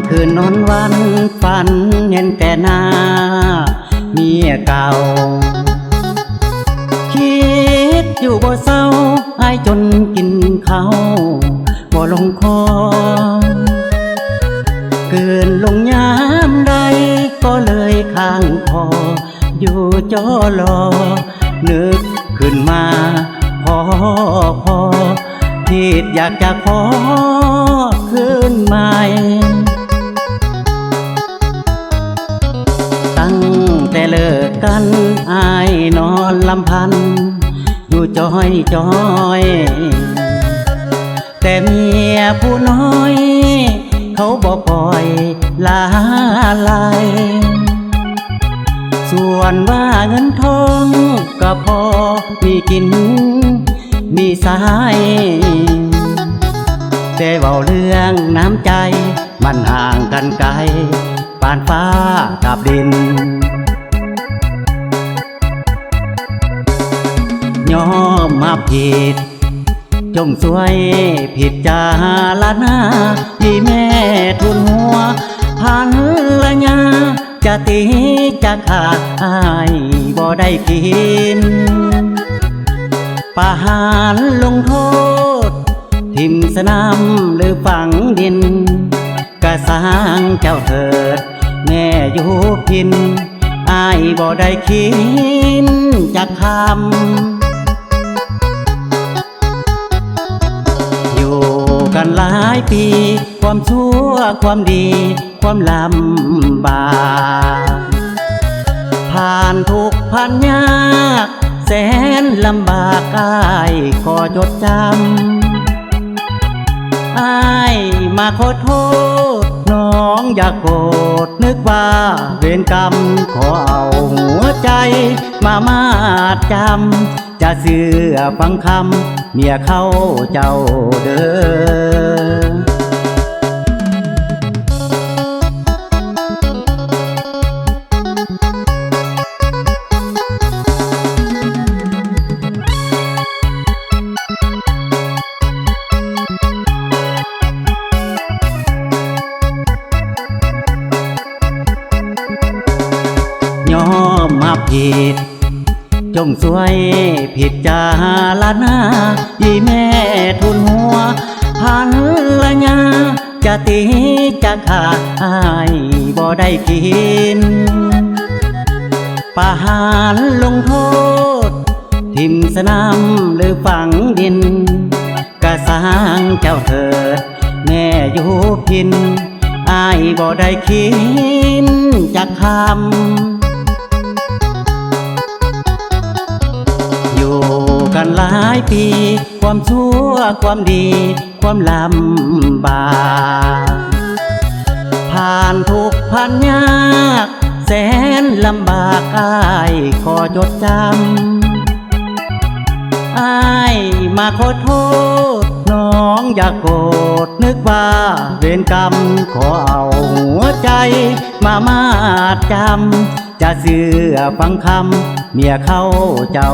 คืนนอนวันฝันเห็นแต่หน้าเมียเก่าคิดอยู่บ่เศร้าอายจนกินข้าวบ่ลงคอเกินลงยามใดก็เลยข้างคออยู่จอรอนึกขึ้นมาพอคิดอยากจะขอคืนใหม่ตั้งแต่เลิกกันอายนอนลำพันอยู่จอยแต่เมียผู้น้อยเขาบอกปล่อยลาลายส่วนว่าเงินทองก็พอมีกินมีสายแต่เว้าเรื่องน้ำใจมันห่างกันไกลปานฟ้ากับดินยอมมาผิดจงสวยผิดจาละนาที่แม่ทุนหัวพันละยาจะตีจะขาดอายบ่ได้กินประหารลงโทษทิมสนามหรือฝังดินกะสร้างเจ้าเถิดแม่อยู่พินอายบ่ได้คิดจะคำอยู่กันหลายปีความชั่วความดีความลำบากผ่านทุกข์ผ่านยากแสนลำบากอายขอจดจำอายมาขอโทษน้องอย่าโกรธนึกว่าเวรกรรมขอเอาหัวใจมามาดจำจะเชื่อฟังคำเมียเข้าเจ้าเด้อยอมมาผิดจงสวยผิดจาละนาที่แม่ทุนหัวพันละยาจะตีจะขาดอายบ่ได้กินประหารลงโทษทิมสนามหรือฝังดินกะสร้างเจ้าเถิดแม่อยู่พินอายบ่ได้คิดจะคำอยู่กันหลายปีความชั่วความดีความลำบากผ่านทุกข์ผ่านยากแสนลำบากอายขอจดจำอายมาขอโทษน้องอย่าโกรธนึกว่าเวรกรรมขอเอาหัวใจมามาดจำจะเชื่อฟังคำเมียเข้าเจ้า